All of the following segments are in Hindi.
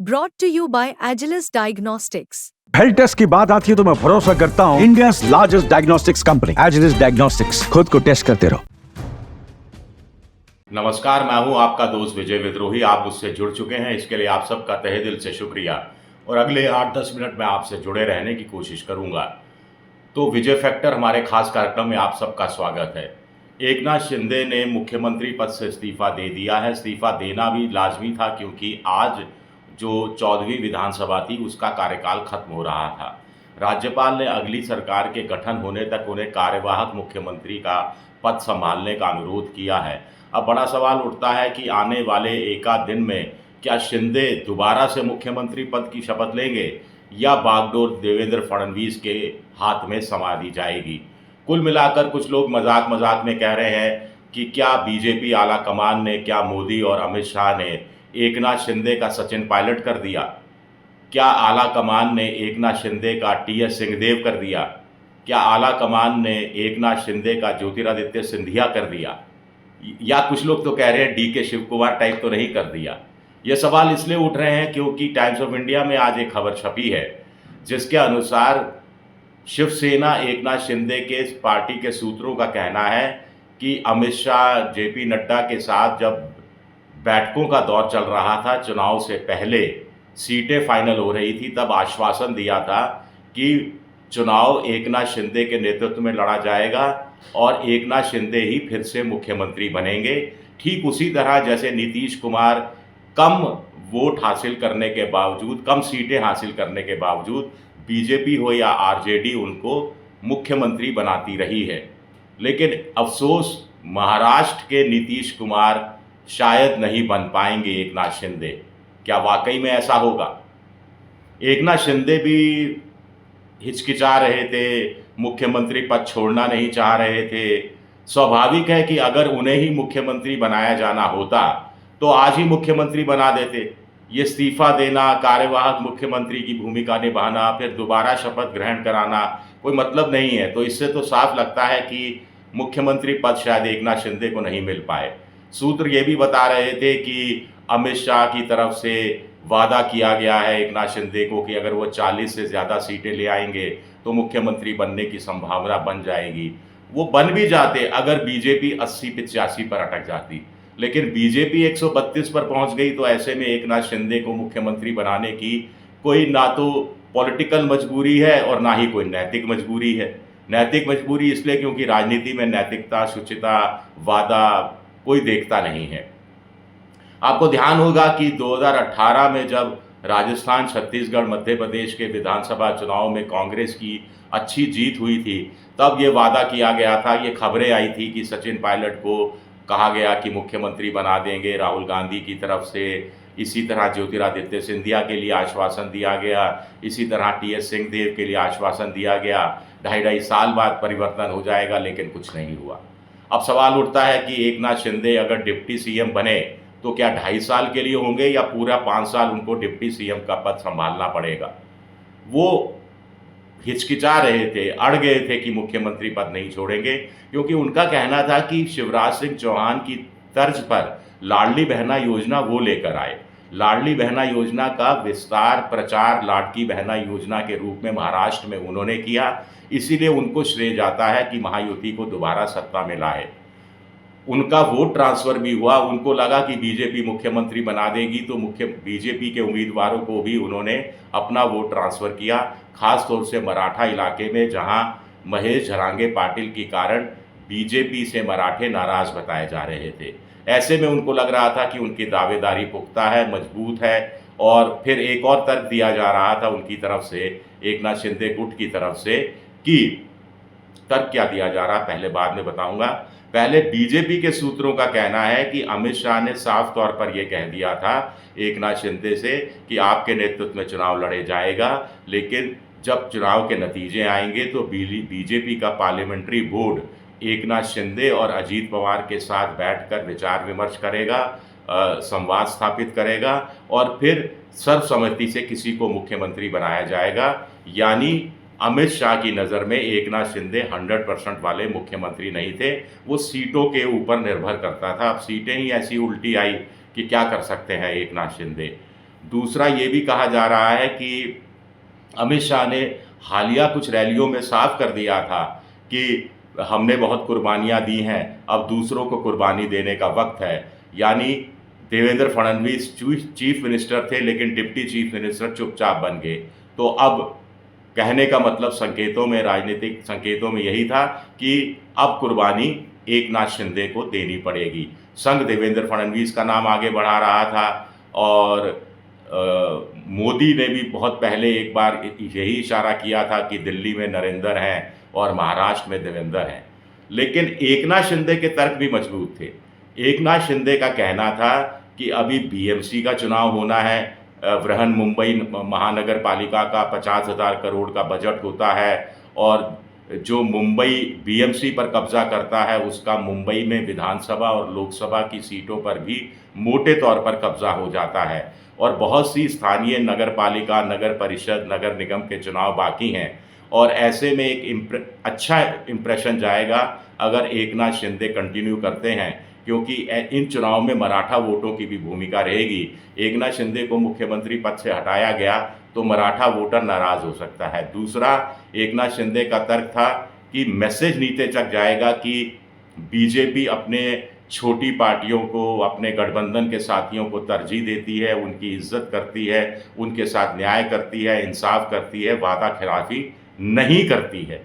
Brought to you by Agilus Diagnostics. Health test की बात आती है तो मैं भरोसा करता हूँ India largest diagnostics company Agilus Diagnostics. खुद को टेस्ट करते रहो। नमस्कार, मैं हूं आपका दोस्त विजय विद्रोही। आप मुझसे जुड़ चुके हैं, इसके लिए आप सबका तहे दिल से शुक्रिया। और अगले 8-10 मिनट में आपसे जुड़े रहने की कोशिश करूंगा। तो विजय फैक्टर हमारे खास कार्यक्रम में आप सबका स्वागत है। एकनाथ शिंदे ने मुख्यमंत्री पद से इस्तीफा दे दिया है। इस्तीफा देना भी लाजमी था क्योंकि आज जो 14वीं विधानसभा थी उसका कार्यकाल खत्म हो रहा था। राज्यपाल ने अगली सरकार के गठन होने तक उन्हें कार्यवाहक मुख्यमंत्री का पद संभालने का अनुरोध किया है। अब बड़ा सवाल उठता है कि आने वाले एकाध दिन में क्या शिंदे दोबारा से मुख्यमंत्री पद की शपथ लेंगे या बागडोर देवेंद्र फडणवीस के हाथ में समा दी जाएगी। कुल मिलाकर कुछ लोग मजाक मजाक में कह रहे हैं कि क्या बीजेपी आला कमान ने, क्या मोदी और अमित शाह ने एकनाथ शिंदे का सचिन पायलट कर दिया? क्या आला कमान ने एकनाथ शिंदे का टीएस सिंहदेव कर दिया? क्या आला कमान ने एकनाथ शिंदे का ज्योतिरादित्य सिंधिया कर दिया? या कुछ लोग तो कह रहे हैं डीके शिव कुमार टाइप तो नहीं कर दिया। ये सवाल इसलिए उठ रहे हैं क्योंकि टाइम्स ऑफ इंडिया में आज एक खबर छपी है जिसके अनुसार शिवसेना एकनाथ शिंदे के पार्टी के सूत्रों का कहना है कि अमित शाह जेपी नड्डा के साथ जब बैठकों का दौर चल रहा था, चुनाव से पहले सीटें फाइनल हो रही थी, तब आश्वासन दिया था कि चुनाव एकनाथ शिंदे के नेतृत्व में लड़ा जाएगा और एकनाथ शिंदे ही फिर से मुख्यमंत्री बनेंगे। ठीक उसी तरह जैसे नीतीश कुमार कम वोट हासिल करने के बावजूद, कम सीटें हासिल करने के बावजूद बीजेपी हो या आरजेडी उनको मुख्यमंत्री बनाती रही है। लेकिन अफसोस महाराष्ट्र के नीतीश कुमार शायद नहीं बन पाएंगे एकनाथ शिंदे। क्या वाकई में ऐसा होगा? एकनाथ शिंदे भी हिचकिचा रहे थे, मुख्यमंत्री पद छोड़ना नहीं चाह रहे थे। स्वाभाविक है कि अगर उन्हें ही मुख्यमंत्री बनाया जाना होता तो आज ही मुख्यमंत्री बना देते। ये इस्तीफा देना, कार्यवाहक मुख्यमंत्री की भूमिका निभाना, फिर दोबारा शपथ ग्रहण कराना कोई मतलब नहीं है। तो इससे तो साफ लगता है कि मुख्यमंत्री पद शायद एकनाथ शिंदे को नहीं मिल पाए। सूत्र ये भी बता रहे थे कि अमित शाह की तरफ से वादा किया गया है एकनाथ शिंदे को कि अगर वो 40 से ज़्यादा सीटें ले आएंगे तो मुख्यमंत्री बनने की संभावना बन जाएगी। वो बन भी जाते अगर बीजेपी 80-85 पर अटक जाती, लेकिन बीजेपी 132 पर पहुंच गई। तो ऐसे में एकनाथ शिंदे को मुख्यमंत्री बनाने की कोई ना तो पॉलिटिकल मजबूरी है और ना ही कोई नैतिक मजबूरी है। नैतिक मजबूरी इसलिए क्योंकि राजनीति में नैतिकता, शुचिता, वादा कोई देखता नहीं है। आपको ध्यान होगा कि 2018 में जब राजस्थान, छत्तीसगढ़, मध्य प्रदेश के विधानसभा चुनाव में कांग्रेस की अच्छी जीत हुई थी, तब ये वादा किया गया था, ये खबरें आई थी कि सचिन पायलट को कहा गया कि मुख्यमंत्री बना देंगे राहुल गांधी की तरफ से। इसी तरह ज्योतिरादित्य सिंधिया के लिए आश्वासन दिया गया, इसी तरह टीएस सिंहदेव के लिए आश्वासन दिया गया। 2.5 साल बाद परिवर्तन हो जाएगा, लेकिन कुछ नहीं हुआ। अब सवाल उठता है कि एकनाथ शिंदे अगर डिप्टी सीएम बने तो क्या 2.5 साल के लिए होंगे या पूरा 5 साल उनको डिप्टी सीएम का पद संभालना पड़ेगा? वो हिचकिचा रहे थे, अड़ गए थे कि मुख्यमंत्री पद नहीं छोड़ेंगे, क्योंकि उनका कहना था कि शिवराज सिंह चौहान की तर्ज पर लाडली बहना योजना वो लेकर आए। लाडली बहना योजना का विस्तार प्रचार लाडली बहना योजना के रूप में महाराष्ट्र में उन्होंने किया, इसीलिए उनको श्रेय जाता है कि महायुति को दोबारा सत्ता में लाए। उनका वोट ट्रांसफ़र भी हुआ, उनको लगा कि बीजेपी मुख्यमंत्री बना देगी, तो बीजेपी के उम्मीदवारों को भी उन्होंने अपना वोट ट्रांसफ़र किया, खास तौर से मराठा इलाके में जहां महेश झरांगे पाटिल के कारण बीजेपी से मराठे नाराज़ बताए जा रहे थे। ऐसे में उनको लग रहा था कि उनकी दावेदारी पुख्ता है, मजबूत है। और फिर एक और तर्क दिया जा रहा था उनकी तरफ से, एकनाथ शिंदे गुट की तरफ से, कि तर्क क्या दिया जा रहा पहले बाद में बताऊंगा। पहले बीजेपी के सूत्रों का कहना है कि अमित शाह ने साफ तौर पर यह कह दिया था एकनाथ शिंदे से कि आपके नेतृत्व में चुनाव लड़े जाएगा, लेकिन जब चुनाव के नतीजे आएंगे तो बीजेपी का पार्लियामेंट्री बोर्ड एकनाथ शिंदे और अजीत पवार के साथ बैठकर विचार विमर्श करेगा, संवाद स्थापित करेगा और फिर सर्वसम्मति से किसी को मुख्यमंत्री बनाया जाएगा। यानी अमित शाह की नज़र में एकनाथ शिंदे 100% वाले मुख्यमंत्री नहीं थे, वो सीटों के ऊपर निर्भर करता था। अब सीटें ही ऐसी उल्टी आई कि क्या कर सकते हैं एकनाथ शिंदे। दूसरा ये भी कहा जा रहा है कि अमित शाह ने हालिया कुछ रैलियों में साफ कर दिया था कि हमने बहुत कुर्बानियाँ दी हैं, अब दूसरों को कुर्बानी देने का वक्त है। यानी देवेंद्र फडणवीस चीफ मिनिस्टर थे, लेकिन डिप्टी चीफ मिनिस्टर चुपचाप बन गए। तो अब कहने का मतलब संकेतों में, राजनीतिक संकेतों में यही था कि अब कुर्बानी एकनाथ शिंदे को देनी पड़ेगी। संघ देवेंद्र फडणवीस का नाम आगे बढ़ा रहा था और मोदी ने भी बहुत पहले एक बार यही इशारा किया था कि दिल्ली में नरेंद्र हैं और महाराष्ट्र में देवेंद्र हैं। लेकिन एकनाथ शिंदे के तर्क भी मजबूत थे। एकनाथ शिंदे का कहना था कि अभी बीएमसी का चुनाव होना है, बृहन मुंबई महानगर पालिका का 50,000 करोड़ का बजट होता है और जो मुंबई बीएमसी पर कब्जा करता है उसका मुंबई में विधानसभा और लोकसभा की सीटों पर भी मोटे तौर पर कब्जा हो जाता है और बहुत सी स्थानीय नगर पालिका, नगर परिषद, नगर निगम के चुनाव बाकी हैं और ऐसे में एक अच्छा इम्प्रेशन जाएगा अगर एकनाथ शिंदे कंटिन्यू करते हैं, क्योंकि इन चुनाव में मराठा वोटों की भी भूमिका रहेगी। एकनाथ शिंदे को मुख्यमंत्री पद से हटाया गया तो मराठा वोटर नाराज़ हो सकता है। दूसरा, एकनाथ शिंदे का तर्क था कि मैसेज नीचे तक जाएगा कि बीजेपी अपने छोटी पार्टियों को, अपने गठबंधन के साथियों को तरजीह देती है, उनकी इज्जत करती है, उनके साथ न्याय करती है, इंसाफ करती है, वादा खिलाफी नहीं करती है।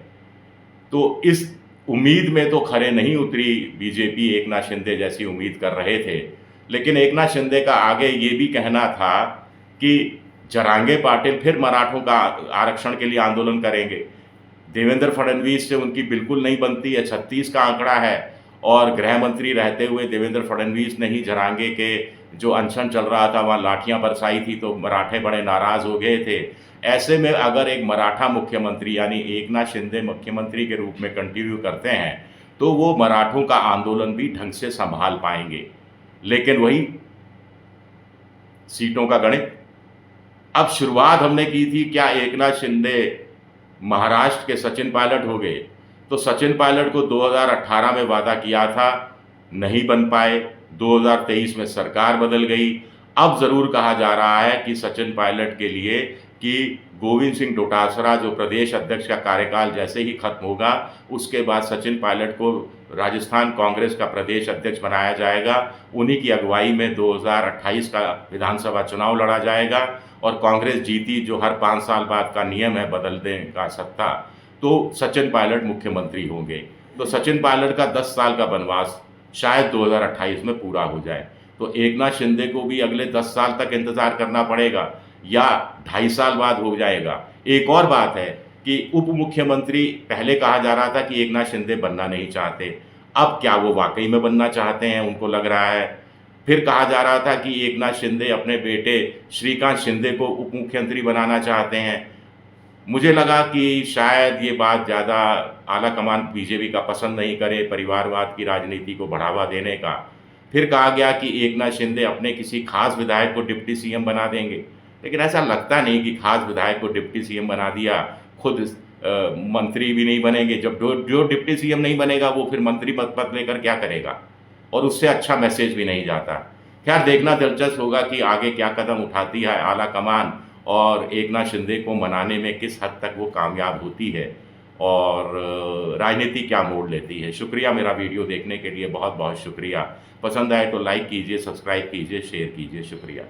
तो इस उम्मीद में तो खरे नहीं उतरी बीजेपी एकनाथ शिंदे जैसी उम्मीद कर रहे थे। लेकिन एकनाथ शिंदे का आगे ये भी कहना था कि जरांगे पाटिल फिर मराठों का आरक्षण के लिए आंदोलन करेंगे। देवेंद्र फडणवीस से उनकी बिल्कुल नहीं बनती है, 36 का आंकड़ा है और गृह मंत्री रहते हुए देवेंद्र फडणवीस ने ही जरांगे के जो अनशन चल रहा था वहाँ लाठियाँ बरसाई थी तो मराठे बड़े नाराज़ हो गए थे। ऐसे में अगर एक मराठा मुख्यमंत्री यानी एकनाथ शिंदे मुख्यमंत्री के रूप में कंटिन्यू करते हैं तो वो मराठों का आंदोलन भी ढंग से संभाल पाएंगे। लेकिन वही सीटों का गणित। अब शुरुआत हमने की थी क्या एकनाथ शिंदे महाराष्ट्र के सचिन पायलट हो गए, तो सचिन पायलट को 2018 में वादा किया था, नहीं बन पाए। 2023 में सरकार बदल गई। अब ज़रूर कहा जा रहा है कि सचिन पायलट के लिए कि गोविंद सिंह डोटासरा जो प्रदेश अध्यक्ष का कार्यकाल जैसे ही खत्म होगा उसके बाद सचिन पायलट को राजस्थान कांग्रेस का प्रदेश अध्यक्ष बनाया जाएगा। उन्हीं की अगुवाई में 2028 का विधानसभा चुनाव लड़ा जाएगा और कांग्रेस जीती, जो हर 5 साल बाद का नियम है बदलने का सत्ता, तो सचिन पायलट मुख्यमंत्री होंगे। तो सचिन पायलट का 10 साल का वनवास शायद 2028 में पूरा हो जाए। तो एकनाथ शिंदे को भी अगले 10 साल तक इंतज़ार करना पड़ेगा या 2.5 साल बाद हो जाएगा। एक और बात है कि उप मुख्यमंत्री पहले कहा जा रहा था कि एकनाथ शिंदे बनना नहीं चाहते, अब क्या वो वाकई में बनना चाहते हैं, उनको लग रहा है। फिर कहा जा रहा था कि एकनाथ शिंदे अपने बेटे श्रीकांत शिंदे को उप मुख्यमंत्री बनाना चाहते हैं। मुझे लगा कि शायद ये बात ज़्यादा आला कमान बीजेपी का पसंद नहीं करे, परिवारवाद की राजनीति को बढ़ावा देने का। फिर कहा गया कि एकनाथ शिंदे अपने किसी खास विधायक को डिप्टी सीएम बना देंगे, लेकिन ऐसा लगता नहीं कि खास विधायक को डिप्टी सीएम बना दिया, खुद मंत्री भी नहीं बनेंगे। जब जो डिप्टी सीएम नहीं बनेगा वो फिर मंत्री पद लेकर क्या करेगा, और उससे अच्छा मैसेज भी नहीं जाता। खैर, देखना दिलचस्प होगा कि आगे क्या कदम उठाती है आला कमान और एकनाथ शिंदे को मनाने में किस हद तक वो कामयाब होती है और राजनीति क्या मोड़ लेती है। शुक्रिया मेरा वीडियो देखने के लिए, बहुत बहुत शुक्रिया। पसंद आए तो लाइक कीजिए, सब्सक्राइब कीजिए, शेयर कीजिए। शुक्रिया।